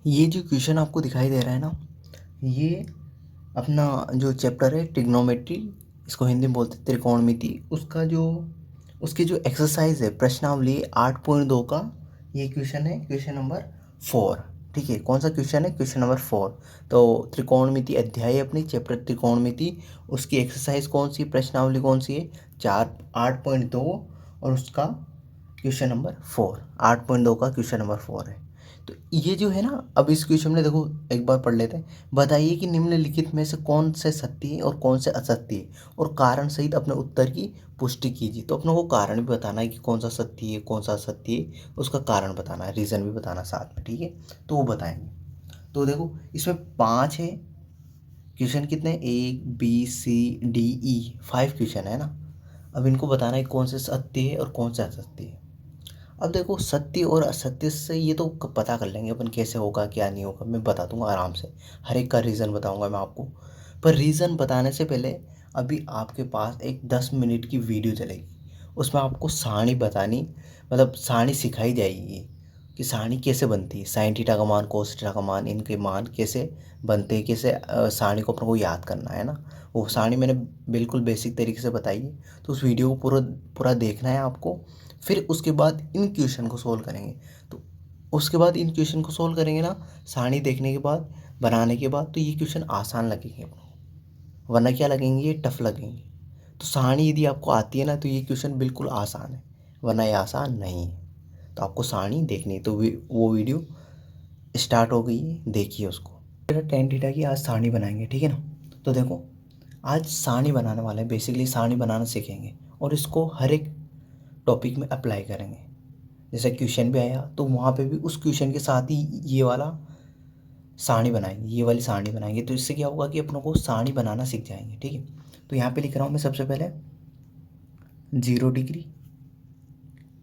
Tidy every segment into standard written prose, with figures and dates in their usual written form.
ये जो क्वेश्चन आपको दिखाई दे रहा है ना, ये अपना जो चैप्टर है ट्रिग्नोमेट्री, इसको हिंदी में बोलते हैं त्रिकोणमिति, उसकी जो एक्सरसाइज है प्रश्नावली 8.2 का ये क्वेश्चन है, क्वेश्चन नंबर 4। ठीक है, कौन सा क्वेश्चन है? Question number 4। तो त्रिकोणमिति अध्याय अपनी चैप्टर त्रिकोणमिति, उसकी एक्सरसाइज कौन सी, प्रश्नावली कौन सी है? 8.2, और उसका क्वेश्चन नंबर 4, 8.2 का क्वेश्चन नंबर 4 है। तो ये जो है ना, अब इस क्वेश्चन में देखो, एक बार पढ़ लेते हैं। बताइए कि निम्नलिखित में से कौन से सत्य है और कौन से असत्य है, और कारण सहित अपने उत्तर की पुष्टि कीजिए। तो अपने को कारण भी बताना है कि कौन सा सत्य है कौन सा असत्य है, उसका कारण बताना है, रीज़न भी बताना साथ में। ठीक है, तो वो बताएंगे। तो देखो, इसमें 5 है क्वेश्चन, कितने? A B C D E, 5 question है ना। अब इनको बताना है कौन से सत्य है और कौन से असत्य है। अब देखो, सत्य और असत्य से ये तो पता कर लेंगे अपन, कैसे होगा क्या नहीं होगा मैं बता दूंगा आराम से, हर एक का रीज़न बताऊंगा मैं आपको। पर रीज़न बताने से पहले अभी आपके पास एक 10 मिनट की वीडियो चलेगी, उसमें आपको सारणी बतानी, मतलब सारणी सिखाई जाएगी कि सारणी कैसे बनती है, साइन थीटा का मान कोस थीटा का मान, इनके मान कैसे बनते हैं, कैसे सारणी को अपन को याद करना है ना। वो सारणी मैंने बिल्कुल बेसिक तरीके से बताई है, तो उस वीडियो को पूरा पूरा देखना है आपको। फिर उसके बाद इन क्वेश्चन को सोल्व करेंगे। तो उसके बाद इन क्वेश्चन को सोल्व करेंगे ना, सारणी देखने के बाद, बनाने के बाद, तो ये क्वेश्चन आसान लगेंगे अपने को, वरना क्या लगेंगे? ये टफ लगेंगे। तो सारणी यदि आपको आती है ना, तो ये क्वेश्चन बिल्कुल आसान है, वरना ये आसान नहीं है। तो आपको सारणी देखनी है, तो वो वीडियो स्टार्ट हो गई है, देखिए उसको। टेन थीटा की आज सारणी बनाएंगे, ठीक है ना। तो देखो, आज सारणी बनाने वाले हैं, बेसिकली सारणी बनाना सीखेंगे, और इसको हर एक टॉपिक में अप्लाई करेंगे। जैसे क्वेश्चन भी आया तो वहाँ पे भी उस क्वेश्चन के साथ ही ये वाला सारणी बनाएंगे, ये वाली सारणी बनाएंगे। तो इससे क्या होगा कि अपनों को सारणी बनाना सीख जाएंगे। ठीक है, तो यहाँ पे लिख रहा हूँ मैं सबसे पहले 0 डिग्री,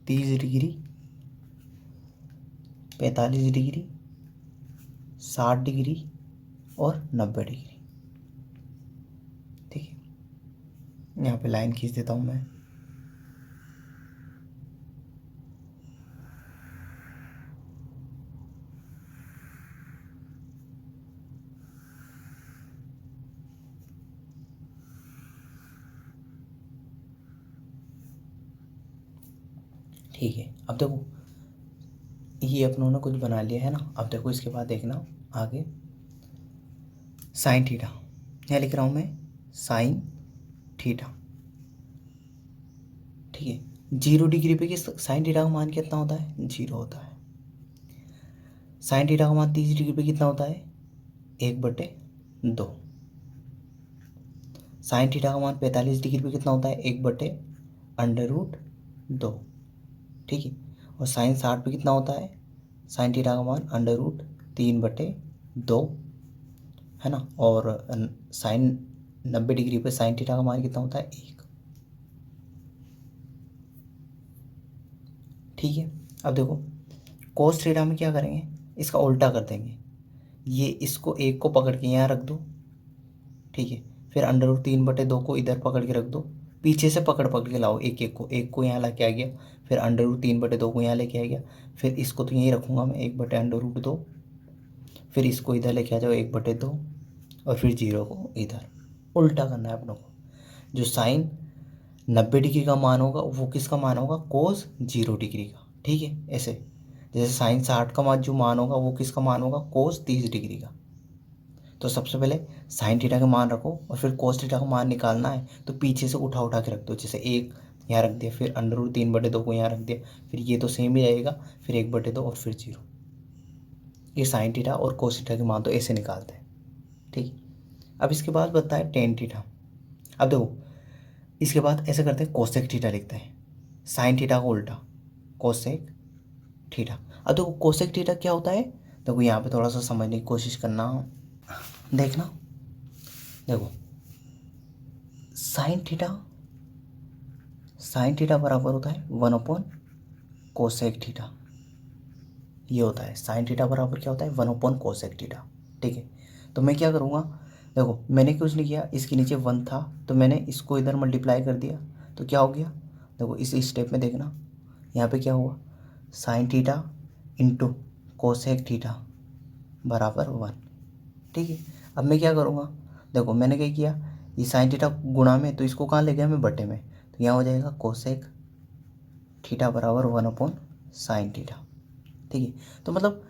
30 डिग्री, 45 डिग्री, 60 डिग्री और 90 डिग्री। ठीक है, यहाँ पे लाइन खींच देता हूँ मैं। ठीक है, अब देखो, ये अपनों ने कुछ बना लिया है ना। अब देखो, इसके बाद देखना आगे, साइन थीटा, यहाँ लिख रहा हूँ मैं साइन थीटा। ठीक है, 0 डिग्री पे किस साइन थीटा का मान कितना होता है? 0 होता है। साइन थीटा का मान 30 डिग्री पे कितना होता है? 1/2। साइन थीटा का मान 45 डिग्री पे कितना होता है? 1/√2। ठीक है, और साइन 60 पे कितना होता है? साइन थीटा का मान √3/2 है ना। और साइन 90 डिग्री पे साइन थीटा का मान कितना होता है? 1। ठीक है, अब देखो, कोस थीटा में क्या करेंगे? इसका उल्टा कर देंगे। ये इसको 1 को पकड़ के यहाँ रख दो। ठीक है, फिर √3/2 को इधर पकड़ के रख दो। पीछे से पकड़ पकड़ के लाओ, एक को यहाँ ला के आ गया, फिर √3/2 को यहाँ लेके आ गया, फिर इसको तो यहीं रखूँगा मैं 1/√2, फिर इसको इधर लेके आ जाओ 1/2, और फिर 0 को इधर। उल्टा करना है अपनों को। जो साइन 90 डिग्री का मान होगा वो किसका मान होगा? कोस 0 डिग्री का। ठीक है, ऐसे जैसे साइन 60 का मान जो मान होगा वो किसका मान होगा? कोस 30 डिग्री का। तो सबसे पहले साइन थीटा का मान रखो, और फिर कोस थीटा का मान निकालना है तो पीछे से उठा उठा के रख दो। जैसे 1 यहाँ रख दिया, फिर √3/2 को यहाँ रख दिया, फिर ये तो सेम ही रहेगा, फिर 1/2 और फिर 0। ये साइन थीटा और कोस थीटा के मान तो ऐसे निकालते हैं। ठीक, अब इसके बाद बनता है टेन थीटा। अब देखो, इसके बाद ऐसे करते हैं, कोसेक थीटा लिखते हैं, साइन थीटा का उल्टा कोसेक थीटा। अब देखो, कोसेक थीटा क्या होता है? देखो, यहाँ पे थोड़ा सा समझने की कोशिश करना, देखना। देखो, साइन थीटा, साइन थीटा बराबर होता है 1/कोसेक थीटा। ये होता है साइन थीटा बराबर क्या होता है? 1/कोसेक थीटा। ठीक है, तो मैं क्या करूँगा? देखो, मैंने कुछ नहीं किया, इसके नीचे 1 था तो मैंने इसको इधर मल्टीप्लाई कर दिया, तो क्या हो गया? देखो, इस स्टेप में देखना, यहाँ पे क्या हुआ? Sine theta into cosec theta बराबर 1। ठीक है, अब मैं क्या करूँगा, देखो मैंने क्या किया, ये साइन थीटा गुणा में, तो इसको कहाँ ले गया मैं, बटे में, तो यहाँ हो जाएगा कोसेक थीटा बराबर 1/साइन थीटा। ठीक है, तो मतलब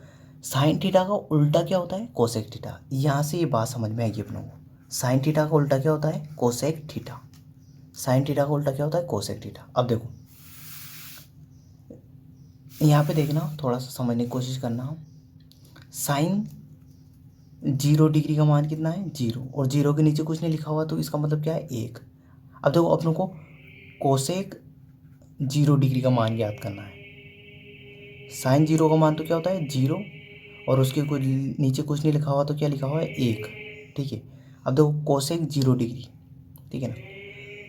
साइन थीटा का उल्टा क्या होता है, कोसेक थीटा। यहाँ से ये बात समझ में आएगी अपनों को। साइन थीटा का उल्टा क्या होता है, कोसेक थीटा। साइन थीटा का उल्टा क्या होता है, कोसेक थीटा। अब देखो यहाँ पे देखना, थोड़ा सा समझने की कोशिश करना। साइन 0 डिग्री का मान कितना है, 0, और 0 के नीचे कुछ नहीं लिखा हुआ, तो इसका मतलब क्या है, 1। अब देखो अपनों को कोसेक 0 डिग्री का मान ज्ञात करना है। साइन 0 का मान तो क्या होता है, 0, और उसके कुछ नीचे कुछ नहीं लिखा हुआ, तो क्या लिखा हुआ है, 1। ठीक है, अब देखो कोसेक 0 डिग्री, ठीक है ना,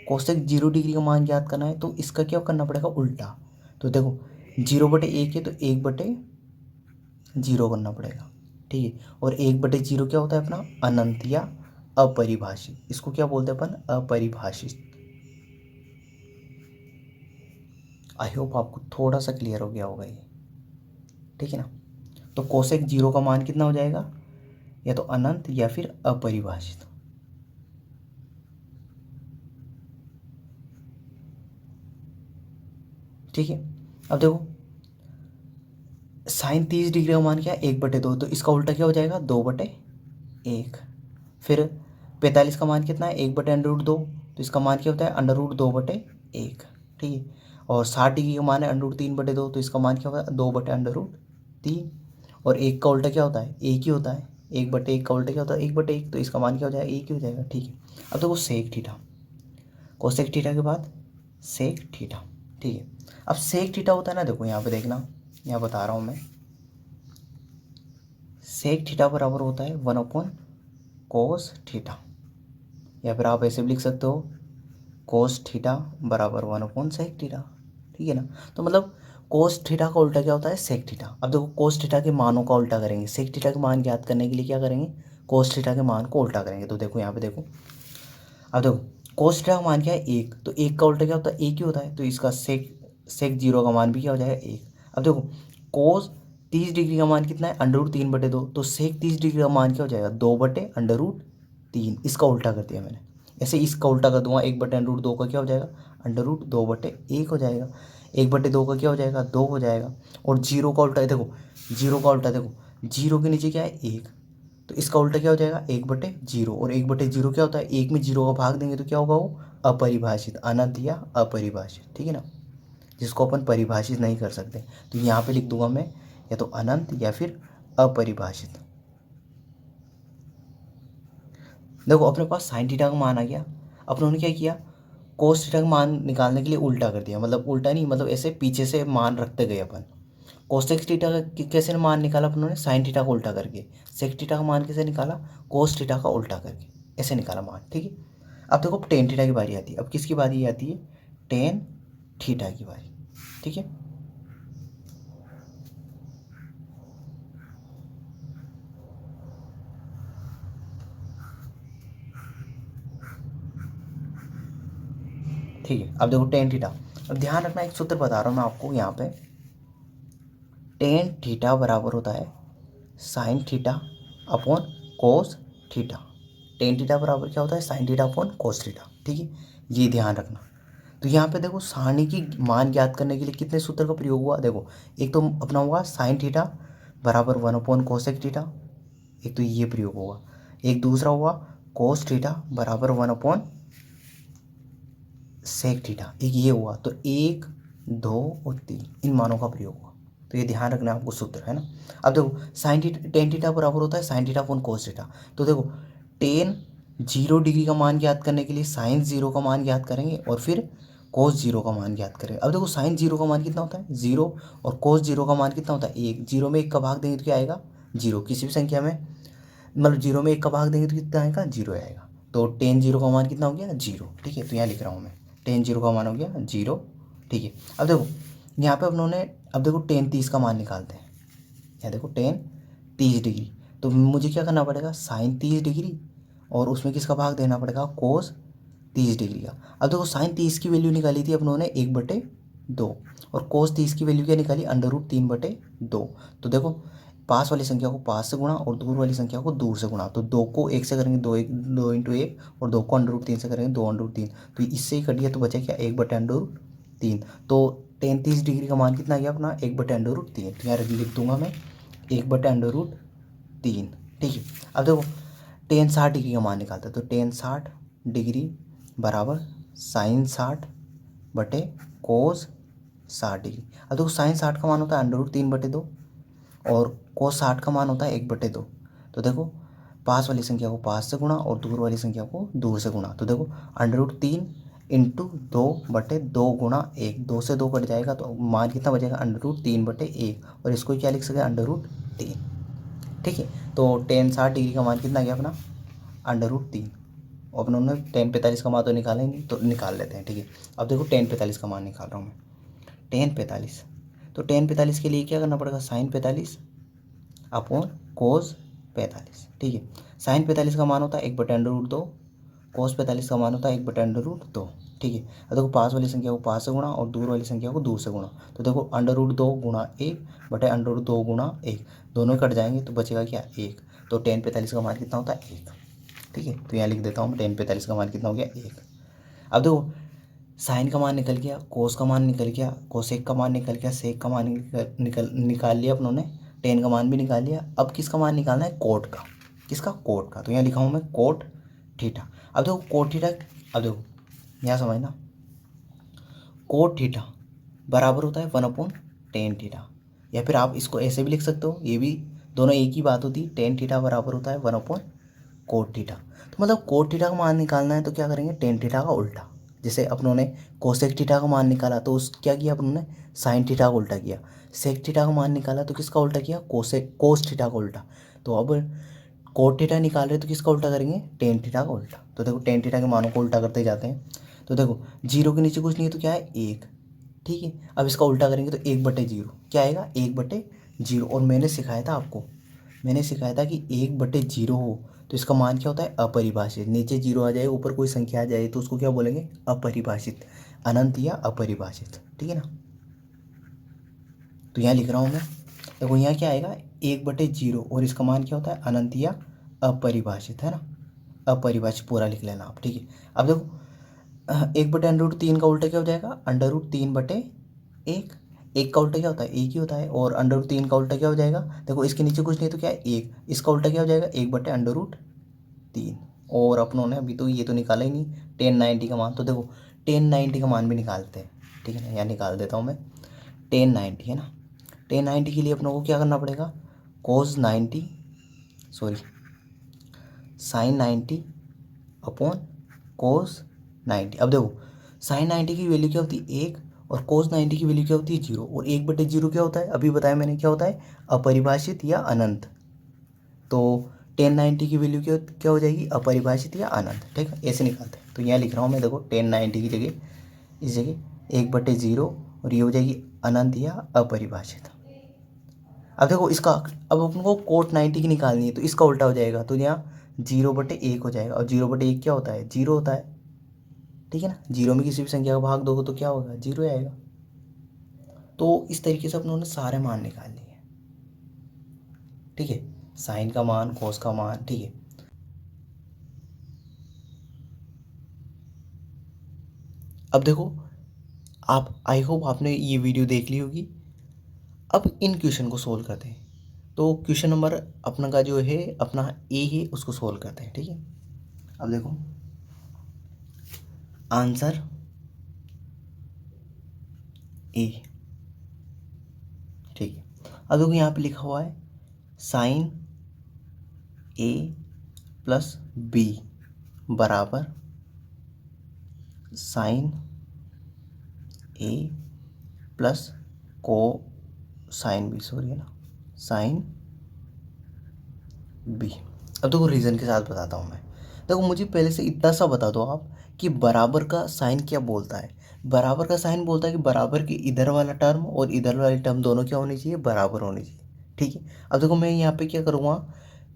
कोसेक 0 डिग्री का मान ज्ञात करना है, तो इसका क्या करना पड़ेगा, उल्टा। तो देखो 0/1 है, तो 1/0 करना पड़ेगा। ठीक है, और 1/0 क्या होता है अपना, अनंत या अपरिभाषित। इसको क्या बोलते हैं अपन, अपरिभाषित। आई होप आपको थोड़ा सा क्लियर हो गया होगा ये। ठीक है ना, तो कोसेक 0 का मान कितना हो जाएगा, या तो अनंत या फिर अपरिभाषित। ठीक है, अब देखो साइन 30 डिग्री का मान क्या है, 1/2, तो इसका उल्टा क्या हो जाएगा, 2/1। फिर 45 का मान कितना है, 1/√2, तो इसका मान क्या होता है, √2/1। ठीक है, और 60 डिग्री का मान है √3/2, तो इसका मान क्या होगा, 2/√3। और 1 का उल्टा क्या होता है, 1 ही होता है। 1/1 का उल्टा क्या होता है, 1/1, तो इसका मान क्या हो जाएगा, 1 ही हो जाएगा। ठीक है, अब देखो सेक थीटा, कोसेक थीटा के बाद सेक थीटा। ठीक है, अब सेक थीटा होता है ना, देखो यहाँ पे देखना, यहाँ बता रहा हूँ मैं, सेक थीटा बराबर होता है 1/कोस थीटा, या फिर आप ऐसे भी लिख सकते हो, कोस थीटा बराबर 1/सेक थीटा। ठीक है ना, तो मतलब कोस थीटा का उल्टा क्या होता है, सेक थीटा। अब देखो कोस थीटा के मानों का उल्टा करेंगे, सेक थीटा के मान ज्ञात करने के लिए क्या करेंगे, कोस थीटा के मान को उल्टा करेंगे। तो देखो यहाँ पे देखो, अब देखो कोस थीटा का मान क्या है, 1, तो 1 का उल्टा क्या होता है, 1 ही होता है, तो इसका सेक सेक 0 का मान भी क्या हो जाएगा, 1। अब देखो कोस 30 डिग्री का मान कितना है, √3/2, तो सेक 30 डिग्री का मान क्या हो जाएगा, 2/√3। इसका उल्टा कर दिया मैंने। ऐसे इसका उल्टा कर दूंगा, 1/√2 का क्या हो जाएगा, √2/1 हो जाएगा। 1/2 का क्या हो जाएगा, 2 हो जाएगा। और 0 का उल्टा देखो, 0 का उल्टा देखो, 0 के नीचे क्या है, 1, तो इसका उल्टा क्या हो जाएगा, 1/0। और 1/0 क्या होता है, 1 में 0 का भाग देंगे तो क्या होगा, वो अपरिभाषित, अनंत या अपरिभाषित। ठीक है ना, जिसको अपन परिभाषित नहीं कर सकते, तो यहाँ पे लिख दूंगा मैं, या तो अनंत या फिर अपरिभाषित। देखो अपने पास साइन थीटा का मान आ गया। अपनों ने क्या किया, कोस थीटा का मान निकालने के लिए उल्टा कर दिया, मतलब उल्टा नहीं, मतलब ऐसे पीछे से मान रखते गए अपन। कोसेक थीटा का कैसे मान निकाला अपन ने, साइन थीटा का उल्टा करके। सेक थीटा का मान कैसे निकाला, कोस थीटा का उल्टा करके, ऐसे निकाला मान। ठीक है, अब देखो टेन थीटा की बारी आती है। अब किसकी बारी आती है, टेन थीटा की बारी। ठीक है, ठीक है, अब देखो टेन थीटा। अब ध्यान रखना, एक सूत्र बता रहा हूँ मैं आपको यहाँ पे, टेन थीटा बराबर होता है sine theta upon cos theta. Tan theta बराबर क्या होता है, sine theta upon cos theta. ठीक है, ये ध्यान रखना। तो यहाँ पे देखो सारणी की मान ज्ञात करने के लिए कितने सूत्र का प्रयोग हुआ, देखो एक तो अपना हुआ साइन थीटा बराबर 1/कोसेक थीटा, एक तो ये प्रयोग हुआ। एक दूसरा हुआ कोस थीटा बराबर 1/सेक थीटा, एक ये हुआ। तो 1, 2 और 3 इन मानों का प्रयोग हुआ। तो ये ध्यान रखना आपको सूत्र, है ना। अब देखो साइन थीटा, टेन थीटा बराबर होता है sine theta upon cos theta. तो देखो टेन 0 डिग्री का मान ज्ञात करने के लिए साइन 0 का मान ज्ञात करेंगे, और फिर कोस 0 का मान ज्ञात करेंगे। अब देखो साइन 0 का मान कितना होता है, 0, और कोस 0 का मान कितना होता है, 1। 0 में 1 का भाग देंगे तो क्या आएगा, 0। किसी भी संख्या में मतलब 0 में 1 का भाग देंगे तो कितना आएगा, 0 आएगा। तो टेन 0 का मान कितना हो गया, 0। ठीक है, तो यहाँ लिख रहा हूँ मैं, टेन 0 का मान हो गया 0। ठीक है, अब देखो यहाँ पे उन्होंने, अब देखो टेन 30 का मान निकालते हैं। यहाँ देखो टेन 30 डिग्री, तो मुझे क्या करना पड़ेगा, साइन 30 डिग्री, और उसमें किसका भाग देना पड़ेगा, कोस 30 डिग्री का। अब देखो साइन 30 की वैल्यू निकाली थी अपनों ने 1/2, और कोस 30 की वैल्यू क्या निकाली, √3/2। तो देखो पास वाली संख्या को पास से गुणा और दूर वाली संख्या को दूर से गुणा। तो 2 को 1 से करेंगे 2, 1 2 इंटू 1, और 2 को √3 से करेंगे 2 √3। तो इससे ही कट गया, तो बचा क्या 1/√3। तो tan 30 डिग्री का मान कितना आ गया अपना 1/√3। तो यहाँ लिख दूंगा मैं 1/√3। ठीक है। अब देखो tan 60 डिग्री का मान निकालते हैं। तो tan 60 डिग्री बराबर sin 60 बटे cos 60 डिग्री। अब देखो sin 60 का मान होता है √3/2 और cos 60 का मान होता है 1/2। तो देखो पास वाली संख्या को पास से गुणा और दूर वाली संख्या को दूर से गुणा। तो देखो √3 इंटू 2/2 गुणा 1, 2 से 2 कट जाएगा तो मान कितना बचेगा √3/1, और इसको क्या लिख सकते हैं √3। ठीक है। तो tan 60 डिग्री का मान कितना गया अपना √3। और अपने उन्होंने tan 45 का मान तो निकाला ही नहीं, तो निकाल लेते हैं। ठीक है। अब देखो tan 45 का मान निकाल रहा हूँ मैं। tan 45, तो tan 45 के लिए क्या करना पड़ेगा sin 45 अपॉन cos 45। ठीक है। sin 45 का मान होता है 1/√2, cos 45 का मान होता है 1/√2। ठीक है। अब देखो पास वाली संख्या को पास से गुणा और दूर वाली संख्या को दूर से गुणा। तो देखो √2 गुणा 1 बटे √2 गुणा 1, दोनों कट जाएंगे तो बचेगा क्या 1। तो tan 45 का मान कितना होता है 1। ठीक है। तो यहाँ लिख देता हूँ tan 45 का मान कितना हो गया 1। अब देखो साइन का मान निकल गया, कोस का मान निकल गया, कोसेक का मान निकल गया, सेक का मान निकाल लिया अपनों ने, टेन का मान भी निकाल लिया। अब किसका मान निकालना है कोट का। किसका कोट का। तो यहाँ लिखा हूँ मैं कोट थीटा। अब देखो कोट थीटा, अब देखो यहाँ समझना, कोट थीटा बराबर होता है 1/tan थीटा, या फिर आप इसको ऐसे भी लिख सकते हो, ये भी दोनों एक ही बात होती है। tan थीटा बराबर होता है 1/कोट थीटा। तो मतलब कोट थीटा का मान निकालना है तो क्या करेंगे tan थीटा का उल्टा। जैसे अपनों ने कोसेक थीटा का मान निकाला तो उस क्या किया अपनों ने साइन थीटा का उल्टा किया। सेक थीटा का मान निकाला तो किसका उल्टा किया कोस थीटा का उल्टा। तो अब कोट थीटा निकाल रहे तो किसका उल्टा करेंगे tan थीटा का उल्टा। तो देखो tan थीटा के मानों को उल्टा करते जाते हैं। तो देखो 0 के नीचे कुछ नहीं है तो क्या है 1। ठीक है। अब इसका उल्टा करेंगे तो 1/0 क्या आएगा 1/0। और मैंने सिखाया था आपको, मैंने सिखाया था कि 1/0 हो तो इसका मान क्या होता है अपरिभाषित। नीचे 0 आ जाए ऊपर कोई संख्या आ जाए तो उसको क्या बोलेंगे अपरिभाषित, अनंत या अपरिभाषित। ठीक है ना। तो यहाँ लिख रहा हूँ मैं, देखो यहाँ क्या आएगा 1/0 और इसका मान क्या होता है अनंत या अपरिभाषित, है ना। अपरिभाषित पूरा लिख लेना आप। ठीक है। अब देखो 1/√3 का उल्टा क्या हो जाएगा √3/1। एक का उल्टा क्या होता है एक ही होता है, और √3 का उल्टा क्या हो जाएगा, देखो इसके नीचे कुछ नहीं तो क्या है 1, इसका उल्टा क्या हो जाएगा 1/√3। और अपनों ने अभी तो ये तो निकाला ही नहीं tan 90 का मान। तो देखो tan 90 का मान भी निकालते हैं। ठीक है ना। यहाँ निकाल देता हूँ मैं tan 90, है ना। tan 90 के लिए अपनों को क्या करना पड़ेगा cos 90 sorry sin 90 upon cos 90। अब देखो sin 90 की वैल्यू क्या होती है 1 और cos 90 की वैल्यू क्या होती है 0, और 1/0 क्या होता है अभी बताया मैंने क्या होता है अपरिभाषित या अनंत। तो tan 90 की वैल्यू क्या क्या हो जाएगी अपरिभाषित या अनंत। ठीक है। ऐसे निकालते हैं। तो यहाँ लिख रहा हूँ मैं, देखो tan 90 की जगह इस जगह 1/0 और ये हो जाएगी अनंत या अपरिभाषित। अब देखो इसका, अब अपन को कोट 90 की निकालनी है तो इसका उल्टा हो जाएगा। तो यहाँ 0/1 हो जाएगा, और 0/1 क्या होता है 0 होता है। ठीक है ना। 0 में किसी भी संख्या का भाग दोगे तो क्या होगा 0 आएगा। तो इस तरीके से अपनों ने सारे मान निकाल लिए। ठीक है। साइन का मान, कोस का मान। ठीक है। अब देखो आप, आई होप आपने ये वीडियो देख ली होगी। अब इन क्वेश्चन को सोल्व करते हैं। तो क्वेश्चन नंबर अपना का जो है अपना ए है उसको सोल्व करते हैं। ठीक है। अब देखो आंसर ए। ठीक है। अब देखो यहाँ पे लिखा हुआ है साइन ए प्लस बी बराबर साइन ए प्लस को साइन बी, सॉरी है ना, साइन बी। अब देखो रीज़न के साथ बताता हूँ मैं। देखो मुझे पहले से इतना सा बता दो आप कि बराबर का साइन क्या बोलता है। बराबर का साइन बोलता है कि बराबर के इधर वाला टर्म और इधर वाली टर्म दोनों क्या होनी चाहिए बराबर होनी चाहिए। ठीक है। अब देखो मैं यहाँ पे क्या करूँगा,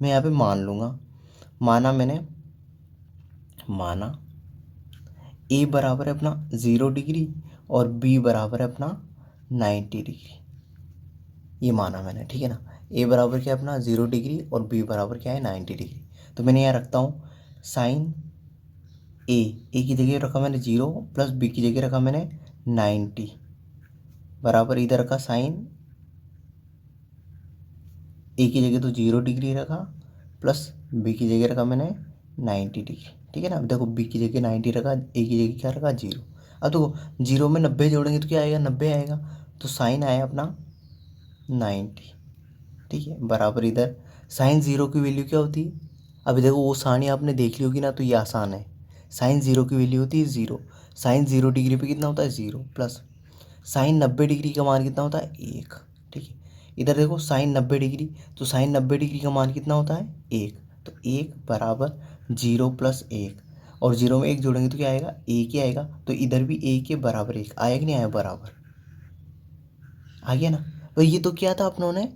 मैं यहाँ पे मान लूँगा, माना मैंने, माना ए बराबर है अपना 0 डिग्री और बी बराबर है अपना 90 डिग्री, ये माना मैंने। ठीक है ना। ए बराबर क्या है अपना 0 डिग्री और बी बराबर क्या है 90 डिग्री। तो मैंने यहाँ रखता हूँ साइन ए की जगह रखा मैंने 0 प्लस बी की जगह रखा मैंने 90 बराबर इधर रखा साइन ए की जगह तो 0 डिग्री रखा प्लस बी की जगह रखा मैंने 90 डिग्री। ठीक है ना। अब देखो बी की जगह 90 रखा, ए की जगह क्या रखा 0। अब देखो 0 में 90 जोड़ेंगे तो क्या आएगा 90 आएगा, तो साइन आया अपना 90। ठीक है बराबर इधर साइन 0 की वैल्यू क्या होती है, अभी देखो वो सारणी आपने देख ली होगी ना, तो ये आसान है। साइन 0 की वैल्यू होती है 0, साइन 0 डिग्री पे कितना होता है 0 प्लस साइन 90 डिग्री का मान कितना होता है 1। ठीक है इधर देखो साइन 90 डिग्री, तो साइन 90 डिग्री का मान कितना होता है 1, तो 1 बराबर 0 प्लस 1, और 0 में 1 जोड़ेंगे तो क्या आएगा 1 ही आएगा, तो इधर भी 1 के बराबर 1 आया कि नहीं आया, बराबर आ गया ना। तो ये तो क्या था अपनों ने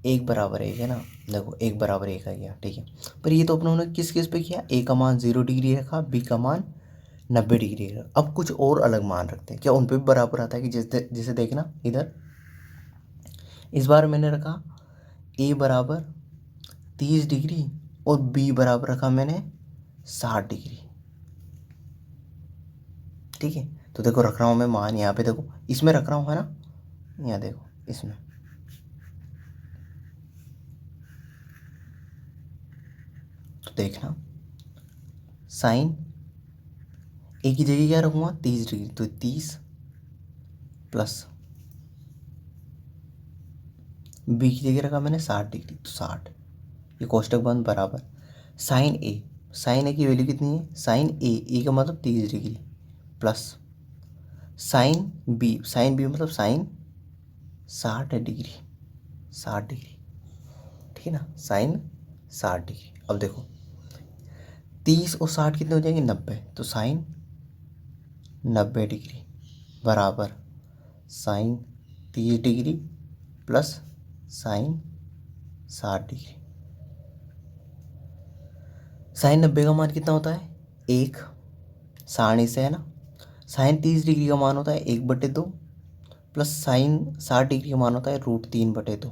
1 बराबर 1 है ना, देखो 1 बराबर 1 आ गया। ठीक है पर ये तो अपनों ने किस किस पे किया, ए का मान 0 डिग्री रखा, बी का मान 90 डिग्री रखा। अब कुछ और अलग मान रखते हैं, क्या उन पे भी बराबर आता है कि जैसे जैसे देखना इधर इस बार मैंने रखा ए बराबर 30 डिग्री और बी बराबर रखा मैंने 60 डिग्री। ठीक है तो देखो रख रहा हूँ मैं मान यहाँ पे, देखो इसमें रख रहा हूँ है ना, यहाँ देखो इसमें तो देखना साइन ए की जगह क्या रखूँगा 30 डिग्री, तो 30 प्लस बी की जगह रखा मैंने 60 डिग्री, तो 60, ये कोष्टक बंद बराबर साइन ए की वैल्यू कितनी है, साइन ए का मतलब 30 डिग्री प्लस साइन बी मतलब साइन 60 डिग्री, 60 डिग्री। ठीक है ना साइन 60 डिग्री। अब देखो 30 और 60 कितने हो जाएंगे 90, तो साइन 90 डिग्री बराबर sine 30 degree plus sine 60 degree. Sine 90 का मान कितना होता है 1, सारणी से है ना। साइन 30 डिग्री का मान होता है 1/2 प्लस साइन 60 डिग्री का मान होता है √3/2।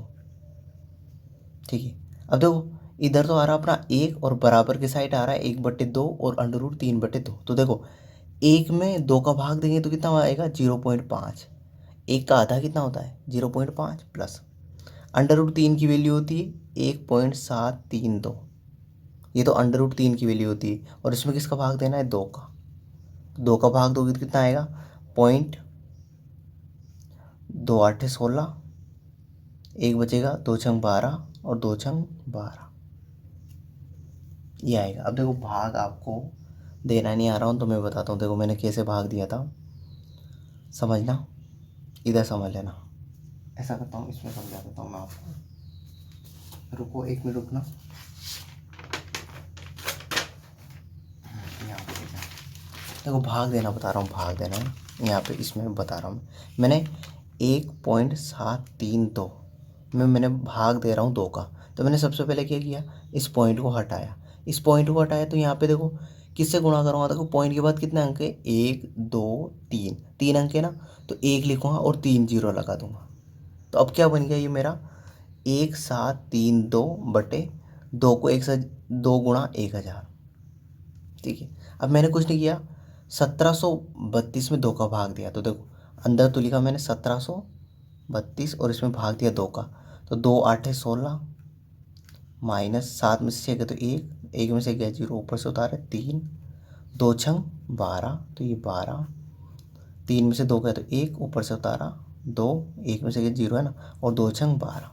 ठीक है अब देखो इधर तो आ रहा अपना 1 और बराबर के साइड आ रहा है 1/2 और √3/2। तो देखो 1 में 2 का भाग देंगे तो कितना आएगा 0.5, 1 का आधा कितना होता है 0.5 प्लस √3 की वैल्यू होती है 1.732, ये तो √3 की वैल्यू होती है, और इसमें किसका भाग देना है 2 का, 2 का भाग दोगे तो कितना आएगा 0.2 8 16, 1 बचेगा 2 छंग 12 और 2 छंग 12, ये आएगा। अब देखो भाग आपको देना नहीं आ रहा हूँ तो मैं बताता हूँ, देखो मैंने कैसे भाग दिया था, समझना इधर समझ लेना। ऐसा करता हूँ इसमें समझा देता हूँ मैं आपको, रुको 1 मिनट रुकना। यहाँ पे देखो भाग देना बता रहा हूँ, भाग देना है यहाँ पे, इसमें बता रहा हूँ मैंने 1.732 में मैंने भाग दे रहा हूँ 2 का। तो मैंने सबसे पहले क्या किया, इस पॉइंट को हटाया, तो यहाँ पे देखो किससे गुणा करूँगा, देखो पॉइंट के बाद कितने अंक है 1 2 3, 3 अंक है ना, तो 1 लिखूँगा और 3 जीरो लगा दूंगा। तो अब क्या बन गया ये मेरा 1732/2 को 1 से 2 गुणा 1000। ठीक है अब मैंने कुछ नहीं किया, 1732 में 2 का भाग दिया, तो देखो अंदर तो लिखा मैंने 1732 और इसमें भाग दिया 2 का, तो 2 8 16 माइनस 7 में से 6 गया तो 1, 1 में से गया 0, ऊपर से उतारे 3, 2 छंग 12, तो ये 12, 3 में से 2 गया तो 1, ऊपर से उतारा 2, 1 में से गया 0 है ना, और 2 छंग 12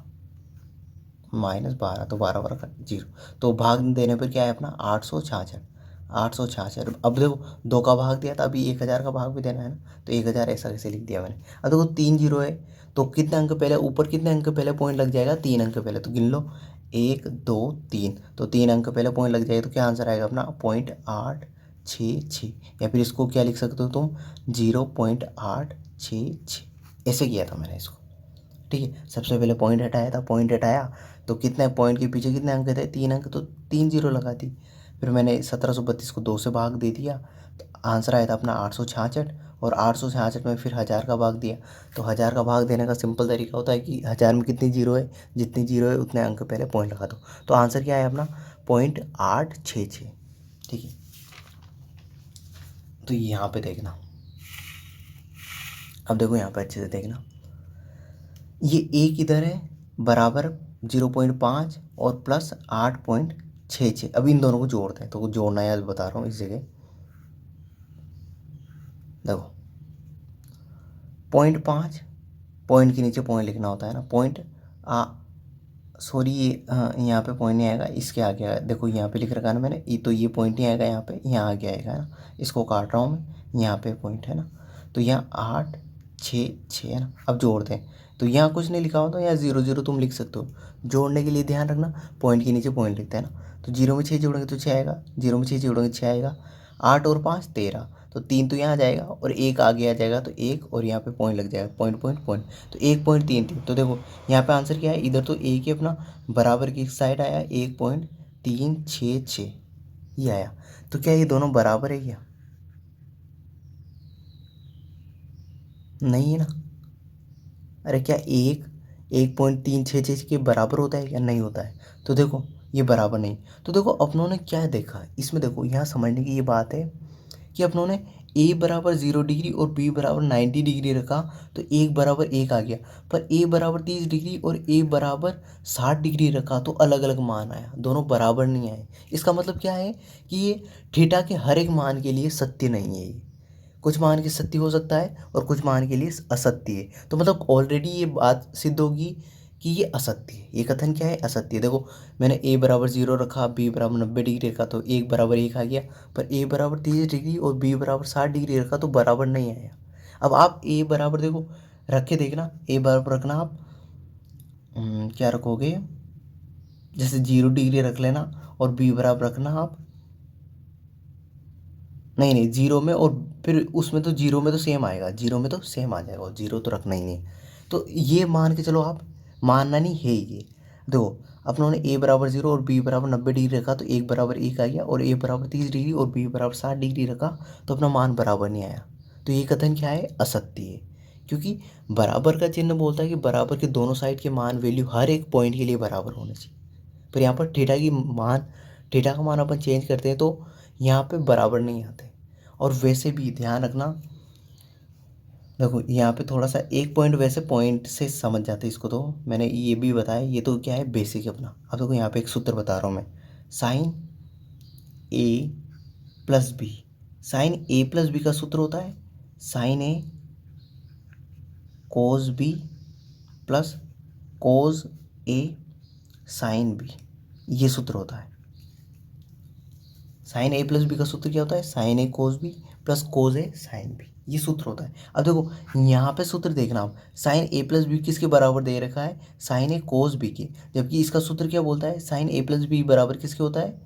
-12, तो 12 12 0, तो भाग देने पर क्या है अपना 866, 866। अब देखो 2 का भाग दिया था, अभी 1000 का भाग भी देना है ना, तो 1000 ऐसा कैसे लिख दिया मैंने। अब देखो 3 जीरो है, तो कितने अंक पहले ऊपर, कितने अंक पहले पॉइंट लग जाएगा 3 अंक पहले, तो गिन लो 1 2 3, तो 3 अंक पहले पॉइंट लग जाएगा, तो क्या आंसर आएगा अपना 0.866, या फिर इसको क्या लिख सकते हो तुम 0.866, ऐसे किया था मैंने इसको। ठीक है सबसे पहले पॉइंट हटाया था, पॉइंट हटाया तो कितने पॉइंट के पीछे कितने अंक थे 3 अंक, तो 3 जीरो लगा दी। फिर मैंने 1732 को 2 से भाग दे दिया, तो आंसर आया था अपना 866, और 866 में फिर 1000 का भाग दिया। तो 1000 का भाग देने का सिंपल तरीका होता है कि 1000 में कितनी जीरो है, जितनी जीरो है उतने अंक पहले पॉइंट लगा दो। तो आंसर क्या है अपना 0.866। ठीक है, तो यहाँ पे देखना, अब देखो यहाँ पे अच्छे से देखना, ये एक इधर है बराबर 0.5 और प्लस 8.66। अभी इन दोनों को जोड़ते हैं, तो जोड़ना याद बता रहा हूँ इस जगह। देखो 0.5, पॉइंट के नीचे पॉइंट लिखना होता है ना, पॉइंट सॉरी ये यहाँ पे पॉइंट नहीं आएगा, इसके आगे आएगा। देखो यहाँ पे लिख रखा है ना मैंने, ये तो ये पॉइंट नहीं आएगा यहाँ पे, यहाँ आगे आएगा है ना, इसको काट रहा हूँ मैं, यहाँ पे पॉइंट है ना। तो यहाँ 866 है ना। अब जोड़ते हैं, तो यहाँ कुछ नहीं लिखा होता, यहाँ 0 0 तुम लिख सकते हो। जोड़ने के लिए ध्यान रखना, पॉइंट के नीचे पॉइंट लिखते हैं ना। तो 0 में 6 जोड़ेंगे तो 6 आएगा, 0 में 6 जोड़ेंगे 6 आएगा, 8 और 5 13, तो 3 तो यहाँ आ जाएगा और 1 आगे आ जाएगा, तो 1 और यहाँ पे पॉइंट लग जाएगा, पॉइंट पॉइंट पॉइंट, तो 1.33। तो देखो यहाँ पे आंसर क्या है, इधर तो एक ही अपना बराबर की साइड आया 1.366 ये आया। तो क्या ये दोनों बराबर है क्या? नहीं है ना। अरे क्या 1.366 के बराबर होता है क्या? नहीं होता है। तो देखो ये बराबर नहीं। तो देखो अपनों ने क्या देखा इसमें, देखो यहाँ समझने की ये बात है कि अपनों ने ए बराबर 0 डिग्री और बी बराबर 90 डिग्री रखा, तो एक बराबर एक आ गया। पर ए बराबर 30 डिग्री और ए बराबर 60 डिग्री रखा, तो अलग अलग मान आया, दोनों बराबर नहीं आए। इसका मतलब क्या है कि ये थीटा के हर एक मान के लिए सत्य नहीं है। ये कुछ मान के सत्य हो सकता है और कुछ मान के लिए असत्य है। तो मतलब ऑलरेडी ये बात सिद्ध होगी कि ये असत्य है। ये कथन क्या है? असत्य है। देखो मैंने ए बराबर 0 रखा, बी बराबर 90 डिग्री रखा, तो एक बराबर एक आ गया। पर ए बराबर 30 डिग्री और बी बराबर 60 डिग्री रखा, तो बराबर नहीं आया। अब आप ए बराबर देखो रख के देखना, ए बराबर रखना आप क्या रखोगे, जैसे 0 डिग्री रख लेना, और बी बराबर रखना आप, नहीं नहीं 0 में, और फिर उसमें तो 0 में तो सेम आएगा, 0 में तो सेम आ जाएगा, और 0 तो रखना ही नहीं। तो ये मान के चलो आप, मानना नहीं है ये। देखो अपनों ने ए बराबर 0 और बी बराबर 90 डिग्री रखा, तो एक बराबर एक आ गया, और ए बराबर 30 डिग्री और बी बराबर 60 डिग्री रखा, तो अपना मान बराबर नहीं आया। तो ये कथन क्या है? असत्य है। क्योंकि बराबर का चिन्ह बोलता है कि बराबर के दोनों साइड के मान वैल्यू हर एक पॉइंट के लिए बराबर होने चाहिए। पर यहाँ पर थीटा का मान अपन चेंज करते हैं, तो यहाँ पे बराबर नहीं आते। और वैसे भी ध्यान रखना, देखो यहाँ पे थोड़ा सा एक पॉइंट, वैसे पॉइंट से समझ जाते इसको, तो मैंने ये भी बताया, ये तो क्या है बेसिक अपना। अब देखो यहाँ पे एक सूत्र बता रहा हूँ मैं, साइन ए प्लस बी। साइन ए प्लस बी का सूत्र होता है साइन ए कोस बी प्लस कोस ए साइन बी, ये सूत्र होता है। साइन ए प्लस बी का सूत्र क्या होता है? साइन ए कोस बी प्लस कोस ए साइन बी, ये सूत्र होता है। अब देखो यहाँ पे सूत्र देखना आप, साइन ए प्लस बी किसके बराबर दे रखा है? साइन ए कोस बी के। जबकि इसका सूत्र क्या बोलता है? साइन ए प्लस बी बराबर किसके होता है?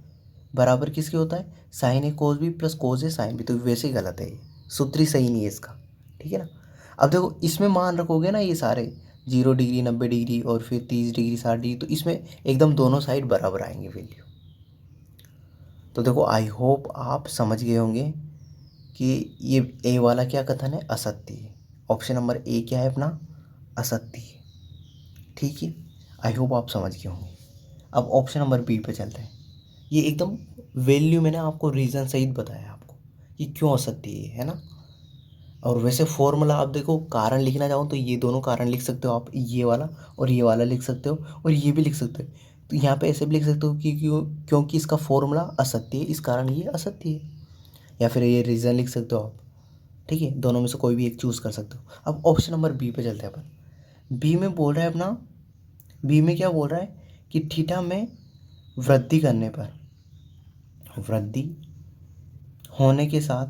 बराबर किसके होता है? साइन ए कोस बी प्लस कोस ए साइन बी। तो वैसे ही गलत है, ये सूत्र ही सही नहीं है इसका। ठीक है ना। अब देखो इसमें मान रखोगे ना, ये सारे 0 डिग्री 90 डिग्री और फिर 30 डिग्री 60 डिग्री, तो इसमें एकदम दोनों साइड बराबर आएंगे वैल्यू। तो देखो आई होप आप समझ गए होंगे कि ये ए वाला क्या कथन है? असत्य है। ऑप्शन नंबर ए क्या है अपना? असत्य है। ठीक है, आई होप आप समझ गए होंगे। अब ऑप्शन नंबर बी पे चलते हैं। ये एकदम वैल्यू मैंने आपको रीज़न सहित बताया आपको कि क्यों असत्य है ना। और वैसे फॉर्मूला आप देखो, कारण लिखना चाहो तो ये दोनों कारण लिख सकते हो आप, ये वाला और ये वाला लिख सकते हो, और ये भी लिख सकते हो। तो यहाँ पे ऐसे भी लिख सकते हो कि क्योंकि इसका फॉर्मूला असत्य है, इस कारण ये असत्य है। या फिर ये रीज़न लिख सकते हो आप। ठीक है, दोनों में से कोई भी एक चूज़ कर सकते हो। अब ऑप्शन नंबर बी पे चलते हैं अपन। बी में बोल रहा है अपना, बी में क्या बोल रहा है कि थीटा में वृद्धि करने पर, वृद्धि होने के साथ,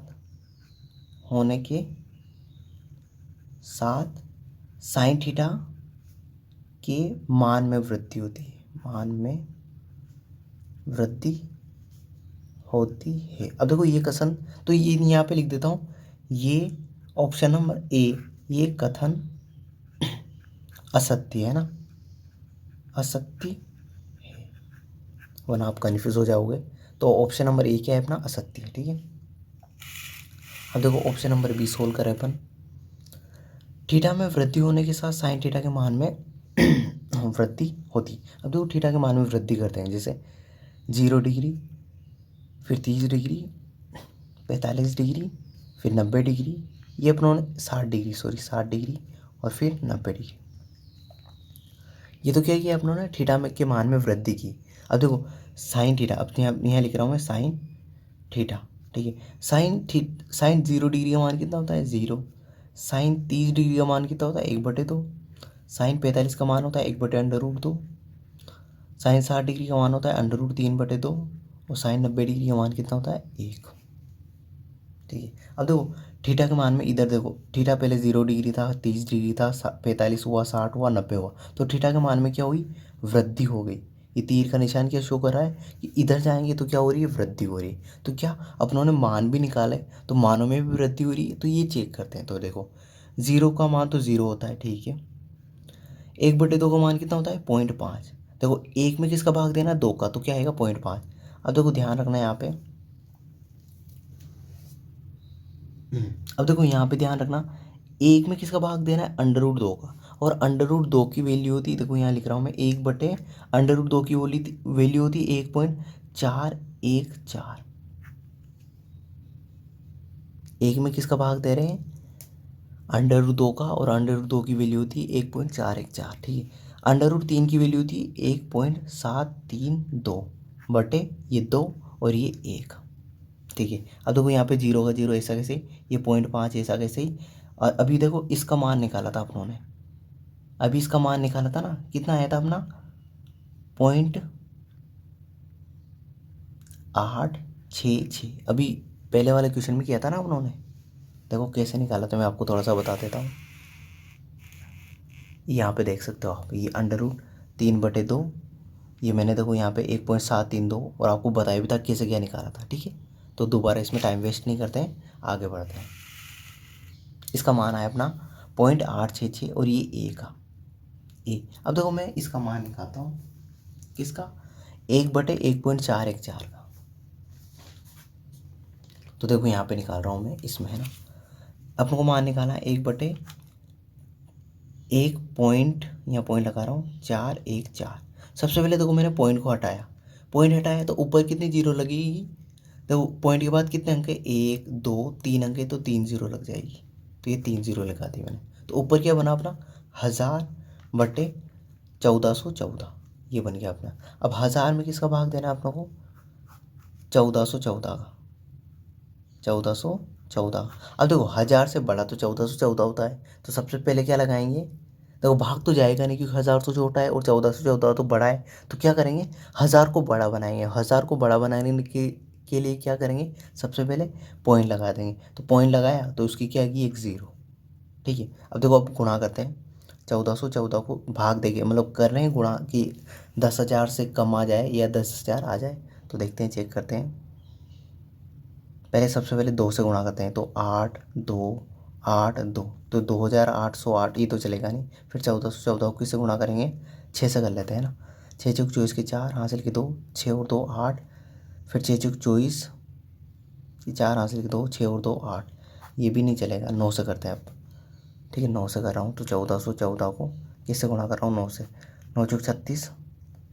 होने के साथ साइन थीटा के मान में वृद्धि होती है, मान में वृद्धि होती है। अब देखो ये कथन, तो ये यहाँ पे लिख देता हूँ, ये ऑप्शन नंबर ए, ये कथन असत्य है ना, असत्य है, वरना आप कन्फ्यूज हो जाओगे। तो ऑप्शन नंबर ए क्या है अपना? असत्य है। ठीक है, अब देखो ऑप्शन नंबर बी सोल्व करें अपन। थीटा में वृद्धि होने के साथ साइन थीटा के मान में वृद्धि होती। अब देखो थीटा के मान में वृद्धि करते हैं, जैसे 0 डिग्री, फिर 30 डिग्री, 45 डिग्री, फिर 90 डिग्री, ये अपनों ने 60 डिग्री, 60 डिग्री, और फिर 90 डिग्री। ये तो क्या किया अपनों ने, थीटा में के मान में वृद्धि की। अब देखो साइन थीटा, अब यहाँ लिख रहा हूँ मैं साइन थीटा, ठीक है। साइन 0 डिग्री का मान कितना होता है 0। साइन 30 डिग्री का मान कितना होता है 1/2। साइन 45 का मान होता है 1/√2। साइन 60 डिग्री का मान होता है √3/2। और साइन 90 डिग्री का मान कितना होता है 1। ठीक है। अब देखो थीटा के मान में, इधर देखो थीटा पहले 0 डिग्री था, 30 डिग्री था, 45 हुआ, 60 हुआ, 90 हुआ, तो थीटा के मान में क्या हुई, वृद्धि हो गई। ये तीर का निशान क्या शो कर रहा है कि इधर जाएंगे तो क्या हो रही है, वृद्धि हो रही है। तो क्या अपनों ने मान भी निकाला है, तो मानों में भी वृद्धि हो रही है, तो ये चेक करते हैं। तो देखो 0 का मान तो 0 होता है, ठीक है। 1/2 का मान कितना होता है 0.5। देखो एक में किसका भाग देना है, 2 का, तो क्या आएगा 0.5। अब देखो ध्यान रखना यहाँ पे, अब देखो यहाँ पे ध्यान रखना, एक में किसका भाग देना है, √2 का। और √2 की वैल्यू होती है, देखो यहाँ लिख रहा हूँ मैं, 1/√2 की वैल्यू होती है 1.414। एक में किसका भाग दे रहे हैं, √2 का, और √2 की वैल्यू होती है 1.414, ठीक है। √3 की वैल्यू होती है 1.732 बटे ये 2 और ये 1, ठीक है। अब देखो यहाँ पे 0 का 0 ऐसा कैसे, ये 0.5 ऐसा कैसे ही। और अभी देखो इसका मान निकाला था अपनों ने, अभी इसका मान निकाला था ना, कितना आया था अपना 0.866। अभी पहले वाले क्वेश्चन में किया था ना उन्होंने, देखो कैसे निकाला, तो मैं आपको थोड़ा सा बता देता हूँ। यहाँ पे देख सकते हो आप, ये √3/2, ये मैंने देखो यहाँ पे 1.732, और आपको बताया भी था कैसे क्या निकाला था, ठीक है। तो दोबारा इसमें टाइम वेस्ट नहीं करते हैं, आगे बढ़ते हैं। इसका मान आया अपना 0.866, और ये ए का ए। अब देखो मैं इसका मान निकालता हूँ, किसका, 1/1.414 का। तो देखो यहाँ पे निकाल रहा हूँ मैं, इसमें है ना, अपन को मान निकालना है 1/1 पॉइंट, यहाँ पॉइंट लगा रहा हूँ 414। सबसे पहले देखो मैंने पॉइंट को हटाया, पॉइंट हटाया तो ऊपर कितनी जीरो लगेगी, देखो पॉइंट के बाद कितने अंक है, 1 2 3 अंक है, तो 3 जीरो लग जाएगी, तो ये 3 जीरो लगा दी मैंने। तो ऊपर क्या बना अपना 1000/1414, ये बन गया अपना। अब 1000 में किसका भाग देना है अपना को, 1414 का, 1414। अब देखो 1000 से बड़ा तो 1414 होता है, तो सबसे पहले क्या लगाएंगे, देखो भाग तो जाएगा नहीं क्योंकि 1000 तो छोटा है और 1414 तो बड़ा है, तो क्या करेंगे 1000 को बड़ा बनाएंगे। 1000 को बड़ा बनाने के लिए क्या करेंगे, सबसे पहले पॉइंट लगा देंगे। तो पॉइंट लगाया तो उसकी क्या आएगी, 1 0, ठीक है। अब देखो अब गुणा करते हैं, 1414 को भाग देंगे, मतलब कर रहे हैं गुणा कि 10,000 से कम आ जाए या 10,000 आ जाए। तो देखते हैं, चेक करते हैं। पहले सबसे पहले 2 से गुणा करते हैं, तो 8 2 8 2, तो 2808, ये तो चलेगा नहीं। फिर 1414 को किससे गुणा करेंगे, 6 से कर लेते हैं ना। 6 चौक 24 के 4 हासिल के 2, 6 और 2 8, फिर 6 चौक 24 ये 4 हासिल के 2, 6 और 2 8, ये भी नहीं चलेगा। 9 से करते हैं अब, ठीक है। 9 से कर रहा हूँ, तो 1414 को किससे गुणा कर रहा हूँ, 9 से। 9 चौक 36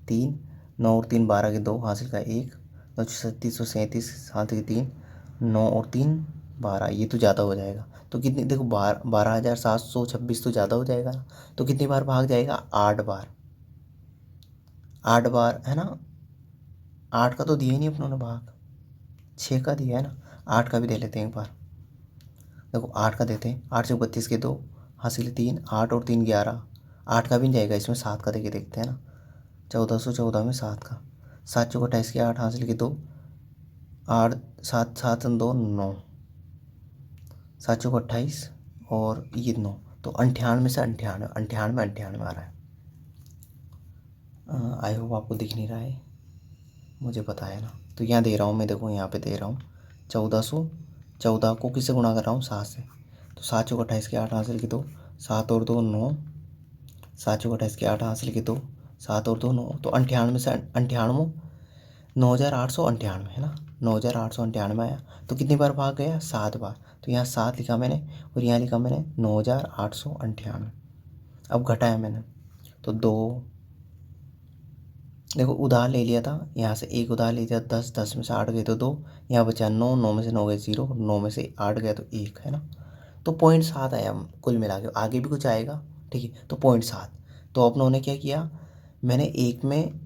3, 9 और 3 12 के 2 हासिल का 1, 9 चौक 37 और 37 हासिल के 3, 9 और 3 12, ये तो ज़्यादा हो जाएगा। तो कितनी, देखो 12,726 तो ज़्यादा हो जाएगा ना, तो कितनी बार भाग जाएगा, 8 बार। 8 बार है ना, 8 का तो दिया ही नहीं अपनों ने भाग, 6 का दिया है ना, 8 का भी दे लेते हैं एक बार। देखो 8 का देते हैं, 8 से 32 के 2 हासिल 3, 8 और 3 11, 8 का भी नहीं जाएगा, इसमें 7 का देके देखते हैं ना। 1414 में 7 का, 7 चौक 28 के 8 हासिल के 2, 8 7 7 2 9, 7 चौक 28 और ये 9, तो 98 से 98 98 98 आ रहा है। आई होप आपको दिख नहीं रहा है, मुझे पता है ना। तो यहाँ दे रहा हूँ मैं, देखो यहाँ पे दे रहा हूँ 1414 को किससे गुणा कर रहा हूँ, 7 से। तो 7 चौक 28 के 8 हासिल के 2, 7 और 2 9, 7 चौक 28 के 8 हासिल के 2, 7 और 2 9, तो 98 से 98 98 है ना। 9,898 आया। तो कितनी बार भाग गया? 7 बार। तो यहाँ 7 लिखा मैंने और यहाँ लिखा मैंने 9,898। अब घटाया मैंने तो 2, देखो उधार ले लिया था, यहाँ से एक उधार ले लिया 10, 10 में से 8 गए तो 2, यहाँ बचा 9, 9 में से 9 गए 0, 9 में से 8 गया तो 1, है ना। तो 0.7 आया कुल मिला के, आगे भी कुछ आएगा, ठीक है। तो 0.7, तो अपनों ने क्या किया, मैंने एक में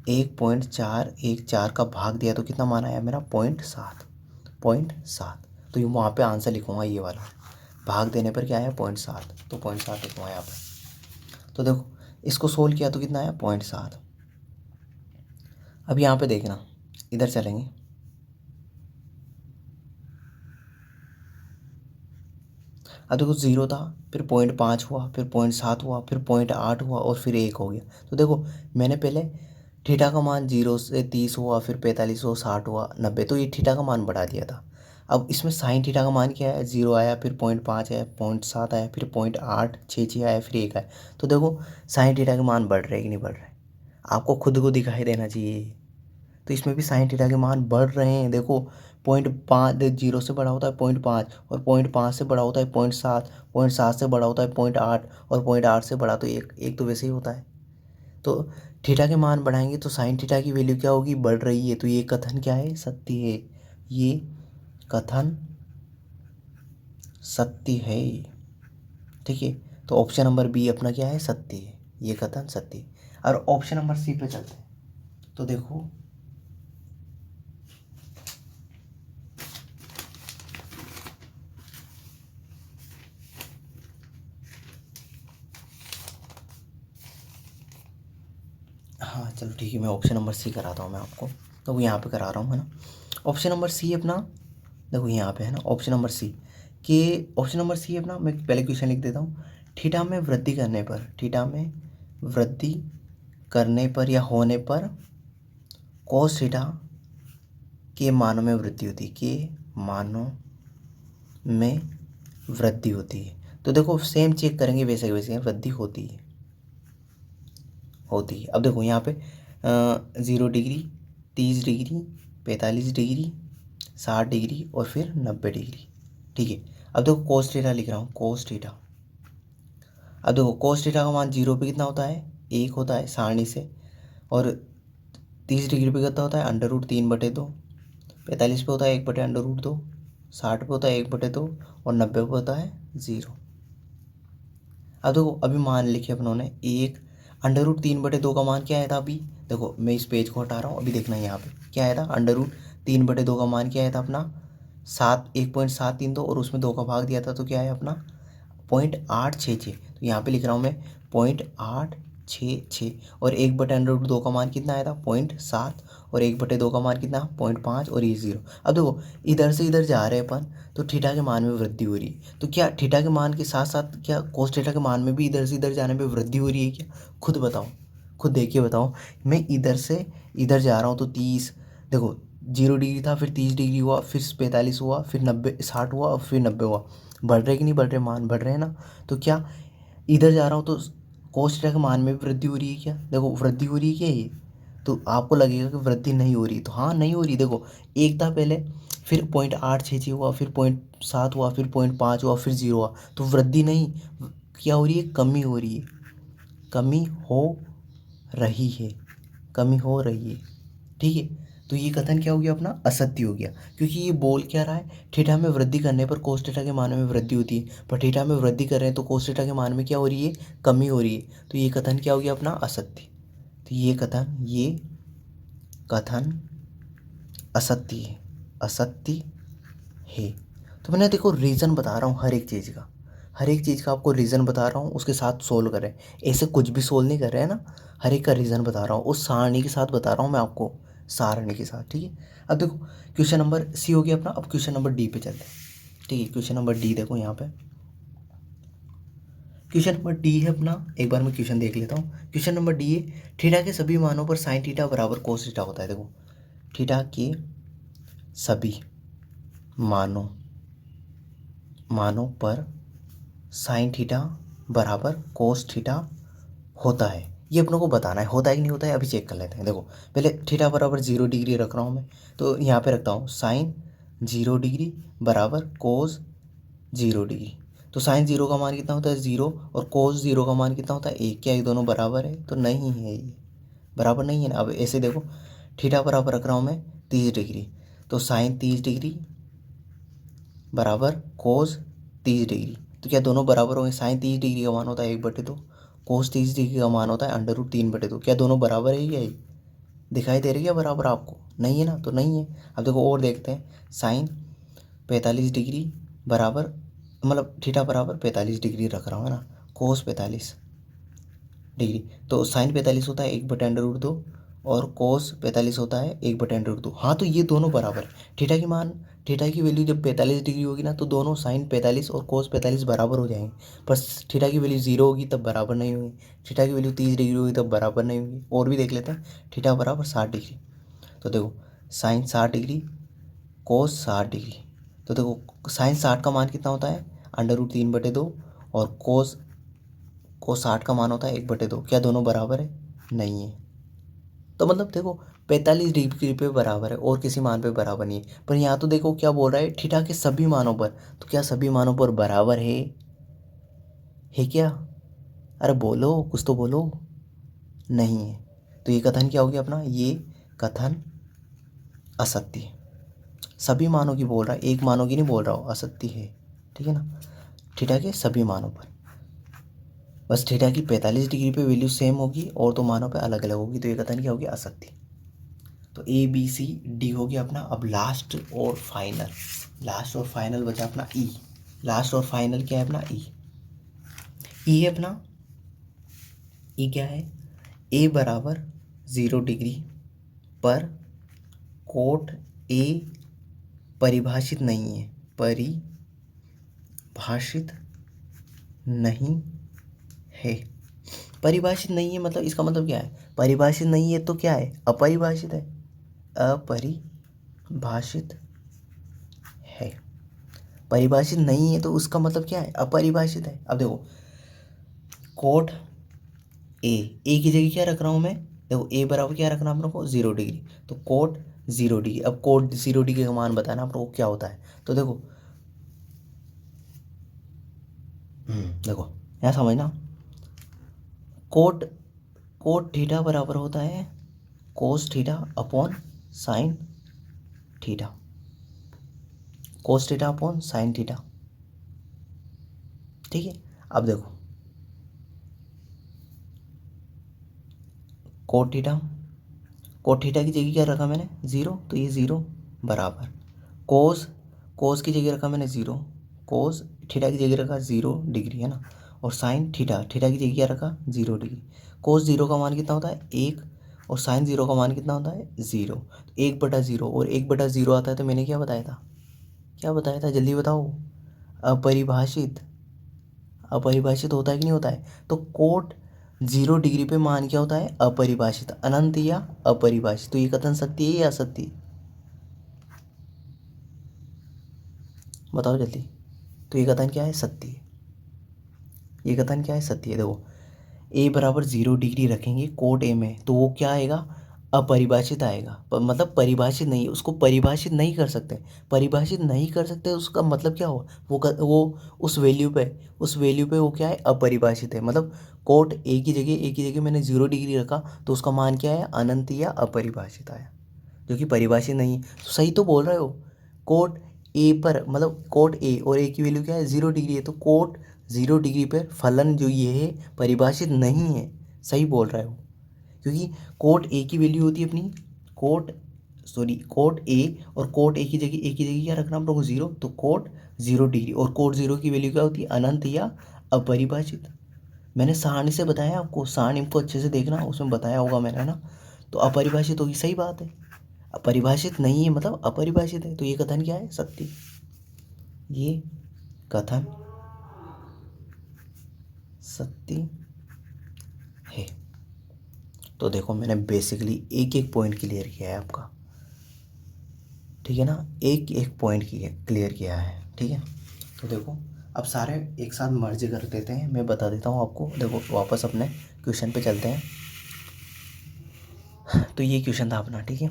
1.414 का भाग दिया तो कितना मान आया मेरा? 0.7, 0.7। तो ये वहाँ पे आंसर लिखूँगा, ये वाला भाग देने पर क्या आया? 0.7, तो 0.7 लिखूँगा यहाँ पर। तो देखो इसको सोल्व किया तो कितना आया? 0.7। अब यहाँ पे देखना, इधर चलेंगे, अब देखो 0 था, फिर 0.5 हुआ, फिर 0.7 हुआ, फिर 0.8 हुआ और फिर 1 हो गया। तो देखो मैंने पहले थीटा का मान 0 से 30 हुआ, फिर 45 हुआ, 60 हुआ, 90, तो ये थीटा का मान बढ़ा दिया था। अब इसमें साइन थीटा का मान क्या है? 0 आया, फिर 0.5 आया, 0.7 आया, फिर 0.866 आया, फिर 1 आया। तो देखो साइन थीटा के मान बढ़ रहे हैं कि नहीं बढ़ रहे? आपको खुद को दिखाई देना चाहिए। तो इसमें भी साइन थीटा के मान बढ़ रहे हैं। देखो 0.5, 0 से बड़ा होता है 0.5, और 0.5 से बड़ा होता है 0.7, 0.7 से बड़ा होता है 0.8, और 0.8 से बड़ा तो एक तो वैसे ही होता है। तो थीटा के मान बढ़ाएंगे तो साइन थीटा की वैल्यू क्या होगी? बढ़ रही है। तो ये कथन क्या है? सत्य है। ये कथन सत्य है, ठीक है। तो ऑप्शन नंबर बी अपना क्या है? सत्य है, ये कथन सत्य है। और ऑप्शन नंबर सी पे चलते हैं। तो देखो हाँ चलो ठीक है, मैं ऑप्शन नंबर सी कराता हूँ मैं आपको। तो वो यहाँ पे करा रहा हूँ, है ना। ऑप्शन नंबर सी अपना, देखो यहाँ पे है ना ऑप्शन नंबर सी, कि ऑप्शन नंबर सी अपना, मैं पहले क्वेश्चन लिख देता हूँ। थीटा में वृद्धि करने पर, थीटा में वृद्धि करने पर या होने पर कॉस थीटा के मानों में वृद्धि होती है, के मानों में वृद्धि होती है। तो देखो सेम चेक करेंगे, वैसे वैसे वृद्धि होती है, होती है। अब देखो यहाँ पे 0 डिग्री, 30 डिग्री, 45 डिग्री, 60 डिग्री और फिर 90 डिग्री, ठीक है। अब देखो कोस थीटा लिख रहा हूँ, कोस थीटा। अब देखो कोस थीटा का मान 0 पे कितना होता है? 1 होता है सारणी से, और 30 डिग्री पे कितना होता है? √3/2, 45 पे होता है 1/√2, 60 पे होता है 1/2 और 90 पे होता है 0। अब देखो अभी मान लिखे अपनों ने एक, √3/2 का मान क्या आया था? अभी देखो मैं इस पेज को हटा रहा हूँ, अभी देखना यहाँ पे क्या आया था। √3/2 का मान क्या आया था अपना? 1.732, और उसमें 2 का भाग दिया था तो क्या आया अपना? 0.866। तो यहाँ पे लिख रहा हूँ मैं 0.866, और 1/√2 का मान कितना आया था? 0.7, और 1/2 का मान कितना? 0.5, और ये 0। अब देखो इधर से इधर जा रहे हैं अपन, तो थीटा के मान में वृद्धि हो रही है। तो क्या थीटा के मान के साथ साथ क्या कोस थीटा के मान में भी इधर से इधर जाने पे वृद्धि हो रही है क्या? खुद बताओ, खुद देखिए बताओ। मैं इधर से इधर जा रहा हूँ तो 30, देखो 0 डिग्री था, फिर 30 डिग्री हुआ, फिर 45 हुआ, फिर 90, 60 हुआ और फिर 90 हुआ। बढ़ रहे कि नहीं बढ़ रहे? मान बढ़ रहे हैं ना। तो क्या इधर जा रहा हूँ तो कोस थीटा के मान में भी वृद्धि हो रही है क्या? देखो वृद्धि हो रही है क्या ये? तो आपको लगेगा कि वृद्धि नहीं हो रही, तो हाँ नहीं हो रही। देखो एक था पहले, फिर 0.866 हुआ, फिर 0.7 हुआ, फिर 0.5 हुआ, फिर 0 हुआ, तो वृद्धि नहीं, क्या हो रही है? कमी हो रही है, कमी हो रही है, कमी हो रही है, ठीक है। तो ये कथन क्या हो गया अपना? असत्य हो गया, क्योंकि ये बोल क्या रहा है? थीटा में वृद्धि करने पर कोस थीटा के मान में वृद्धि होती है, पर थीटा में वृद्धि कर रहे हैं तो कोस थीटा के मान में क्या हो रही है? कमी हो रही है। तो ये कथन क्या हो गया अपना? असत्य। तो ये कथन असत्य है, असत्य है। तो मैंने देखो रीज़न बता रहा हूँ हर एक चीज़ का, हर एक चीज़ का आपको रीज़न बता रहा हूँ, उसके साथ सोल्व कर रहे हैं। ऐसे कुछ भी सोल्व नहीं कर रहे हैं ना, हर एक का रीज़न बता रहा हूँ, उस सारणी के साथ बता रहा हूँ मैं आपको, सारणी के साथ, ठीक है। अब देखो क्वेश्चन नंबर सी हो गया अपना, अब क्वेश्चन नंबर डी पे चलते हैं, ठीक है। क्वेश्चन नंबर डी देखो यहाँ पे, क्वेश्चन नंबर डी है अपना, एक बार मैं क्वेश्चन देख लेता हूँ। क्वेश्चन नंबर डी है, थीटा के सभी मानों पर साइन थीटा बराबर कोस थीटा होता है। देखो थीटा के सभी मानों पर साइन थीटा बराबर कोस थीटा होता है। ये अपनों को बताना है होता है कि नहीं होता है। अभी चेक कर लेते हैं। देखो पहले थीटा बराबर 0 डिग्री रख रहा हूँ मैं, तो यहाँ पे रखता हूँ साइन 0 डिग्री बराबर कोस 0 डिग्री। तो साइन 0 का मान कितना होता है 0, और कोस 0 का मान कितना होता है 1। क्या ये दोनों बराबर है? तो नहीं है, ये बराबर नहीं है ना। अब ऐसे देखो थीटा बराबर रख रहा हूँ मैं 30 डिग्री, तो साइन 30 डिग्री बराबर कोस 30 डिग्री। तो क्या दोनों बराबर होंगे? साइन 30 डिग्री का मान होता है 1/2, कोस 30 डिग्री का मान होता है √3/2। क्या दोनों बराबर है? क्या ये दिखाई दे रही है क्या बराबर आपको? नहीं है ना, तो नहीं है। अब देखो और देखते हैं, साइन 45 डिग्री बराबर, मतलब थीटा बराबर 45 डिग्री रख रहा हूँ है ना, कोस 45 डिग्री। तो साइन 45 होता है 1/√2, और कोस 45 होता है 1/√2। हाँ, तो ये दोनों बराबर है। थीटा की मान, थीटा की वैल्यू जब 45 डिग्री होगी ना, तो दोनों साइन 45 और कोस 45 बराबर हो जाएंगे। पर थीटा की वैल्यू 0 होगी तब बराबर नहीं होगी। थीटा की वैल्यू 30 डिग्री होगी तब बराबर नहीं होगी। और भी देख लेते हैं, थीटा बराबर 60 डिग्री। तो देखो साइन 60 डिग्री कोस 60 डिग्री। तो देखो साइन 60 का मान कितना होता है √3/2, और कोस 60 का मान होता है 1/2। क्या दोनों बराबर है? नहीं है। तो मतलब देखो 45 डिग्री पे बराबर है और किसी मान पे बराबर नहीं है। पर यहाँ तो देखो क्या बोल रहा है, थीटा के सभी मानों पर। तो क्या सभी मानों पर बराबर है क्या? अरे बोलो, कुछ तो बोलो। नहीं है। तो ये कथन क्या हो गया अपना? ये कथन असत्य है। सभी मानों की बोल रहा है, एक मानों की नहीं बोल रहा हो, असत्य है। ठीक है ना, थीटा के सभी मानों पर। बस थीटा की 45 डिग्री पे वैल्यू सेम होगी और तो मानों पे अलग अलग होगी। तो ये कथन क्या हो गया? असत्य। तो ABCD हो गया अपना। अब लास्ट और फाइनल बचा अपना ई। लास्ट और फाइनल क्या है अपना? ई है अपना। ई क्या है? ए बराबर 0 डिग्री पर कोट ए परिभाषित नहीं है। परिभाषित नहीं है। परिभाषित नहीं है मतलब इसका मतलब क्या है? परिभाषित नहीं है तो क्या है? अपरिभाषित है। अपरिभाषित है। परिभाषित नहीं है तो उसका मतलब क्या है? अपरिभाषित है। अब देखो कोट ए की जगह क्या रख रहा हूँ मैं? देखो ए बराबर क्या रखना हम लोग को? 0 डिग्री। तो कोट 0 डिग्री। अब कोट 0 डिग्री का मान बताना आप लोग को क्या होता है। तो देखो देखो यहाँ समझना, कोट कोट थीटा बराबर होता है cos theta upon sine theta. Cos theta upon sine theta. ठीक है। अब देखो कोट थीटा, कोट थीटा की जगह क्या रखा मैंने? 0, तो ये 0 बराबर कोस, कोस की जगह रखा मैंने 0, कोस थीटा की जगह रखा 0 डिग्री है ना, और साइन थीटा, थीटा की जगह क्या रखा? 0 डिग्री। कोस 0 का मान कितना होता है? 1, और साइन 0 का मान कितना होता है? 0। 1/0, और 1/0 आता है तो मैंने क्या बताया था? क्या बताया था जल्दी बताओ? अपरिभाषित। अपरिभाषित होता है कि नहीं होता है? तो कोट 0 डिग्री पे मान क्या होता है? अपरिभाषित, अनंत या अपरिभाषित। तो ये कथन सत्य है या असत्य? बताओ जल्दी। तो ये कथन क्या है? सत्य है। ये कथन क्या है? सत्य है। देखो ए बराबर 0 डिग्री रखेंगे कोट ए में, तो वो क्या आएगा? अपरिभाषित आएगा। मतलब परिभाषित नहीं, उसको परिभाषित नहीं कर सकते। परिभाषित नहीं कर सकते उसका मतलब क्या हो? वो उस वैल्यू पे वो क्या है? अपरिभाषित है। मतलब कोट ए की जगह मैंने 0 डिग्री रखा, तो उसका मान क्या है? अनंत या अपरिभाषित आया, जो कि परिभाषित नहीं है। तो सही तो बोल रहे हो। कोट ए पर, मतलब कोट ए, और ए की वैल्यू क्या है? 0 डिग्री है। तो कोट 0 डिग्री पर फलन जो ये है परिभाषित नहीं है। सही बोल रहे हो, क्योंकि कोट ए की वैल्यू होती है अपनी कोट ए, और कोट ए की जगह क्या रखना हम लोग को? 0। तो कोट 0 डिग्री, और कोट 0 की वैल्यू क्या होती है? अनंत या अपरिभाषित। मैंने सारणी से बताया आपको, सारणी को अच्छे से देखना, उसमें बताया होगा मैंने, है ना। तो अपरिभाषित होगी, सही बात है। अपरिभाषित नहीं है मतलब अपरिभाषित है। तो ये कथन क्या है? सत्य। ये कथन सत्य है। तो देखो मैंने बेसिकली एक एक पॉइंट क्लियर किया है आपका, ठीक है ना। एक एक पॉइंट क्लियर किया है, ठीक है। तो देखो अब सारे एक साथ मर्ज कर देते हैं, मैं बता देता हूँ आपको। देखो वापस अपने क्वेश्चन पे चलते हैं। तो ये क्वेश्चन था अपना, ठीक है।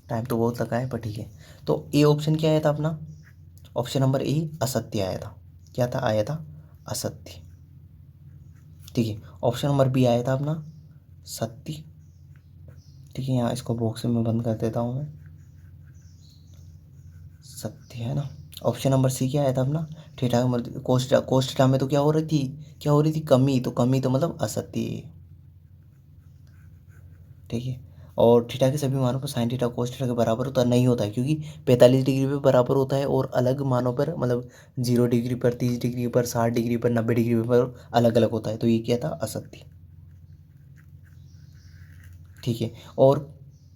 टाइम तो बहुत लगा है पर ठीक है। तो ए ऑप्शन क्या आया था अपना, ऑप्शन नंबर ए असत्य आया था। क्या था, आया था असत्य, ठीक है। ऑप्शन नंबर बी आया था अपना सत्य, ठीक है। यहाँ इसको बॉक्स में बंद कर देता हूँ मैं, सत्य है ना। ऑप्शन नंबर सी क्या आया था अपना, थीटा का मतलब कोस, कोस थीटा में तो क्या हो रही थी, क्या हो रही थी, कमी। तो कमी तो मतलब असत्य, ठीक है। और थीटा के सभी मानों पर साइन थीटा कोस थीटा के बराबर होता नहीं होता है, क्योंकि 45 डिग्री पे बराबर होता है और अलग मानों पर मतलब 0 डिग्री पर, 30 डिग्री पर, 60 डिग्री पर, 90 डिग्री पर अलग अलग होता है। तो ये क्या था, असत्य, ठीक है। और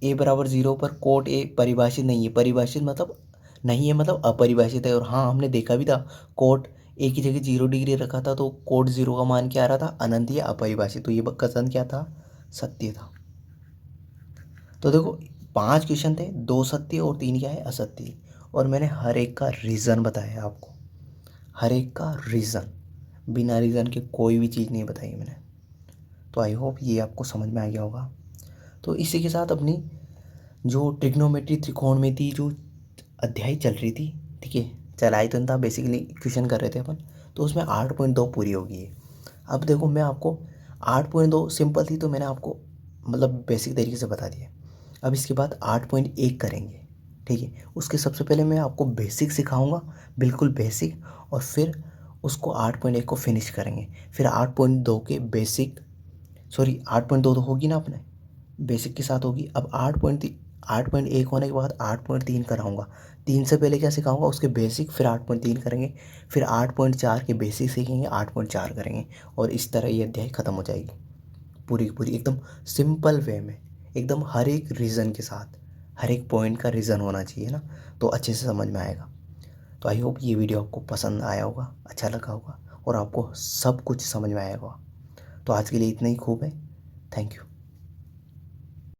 ए बराबर 0 पर कोट ए परिभाषित नहीं है, परिभाषित मतलब नहीं है, मतलब अपरिभाषित है। और हाँ हमने देखा भी था, कोट ए की जगह 0 डिग्री रखा था तो कोट 0 का मान क्या आ रहा था, अनंत या अपरिभाषित। तो ये कथन क्या था, सत्य था। तो देखो 5 क्वेश्चन थे, 2 सत्य और 3 क्या है, असत्य। और मैंने हर एक का रीज़न बताया आपको, हर एक का रीज़न, बिना रीज़न के कोई भी चीज़ नहीं बताई मैंने। तो आई होप ये आपको समझ में आ गया होगा। तो इसी के साथ अपनी जो ट्रिग्नोमेट्री त्रिकोणमिति जो अध्याय चल रही थी, ठीक है, चलाई तो नहीं था, बेसिकली क्वेश्चन कर रहे थे अपन, तो उसमें 8.2 पूरी होगी है। अब देखो मैं आपको 8.2 सिंपल थी तो मैंने आपको मतलब बेसिक तरीके से बता दिया। अब इसके बाद 8.1 करेंगे, ठीक है। उसके सबसे पहले मैं आपको बेसिक सिखाऊंगा, बिल्कुल बेसिक, और फिर उसको 8.1 को फिनिश करेंगे। फिर 8.2 के बेसिक, सॉरी 8.2 तो होगी ना अपने, बेसिक के साथ होगी। अब 8.1 होने के बाद 8.3 कराऊंगा। 3 से पहले क्या सिखाऊंगा, उसके बेसिक, फिर 8.3 करेंगे, फिर 8.4 के बेसिक सीखेंगे, 8.4 करेंगे, और इस तरह ये अध्याय ख़त्म हो जाएगी पूरी की पूरी, एकदम सिंपल वे में, एकदम हर एक रीज़न के साथ। हर एक पॉइंट का रीज़न होना चाहिए ना, तो अच्छे से समझ में आएगा। तो आई होप ये वीडियो आपको पसंद आया होगा, अच्छा लगा होगा, और आपको सब कुछ समझ में आया होगा। तो आज के लिए इतना ही खूब है। Thank you.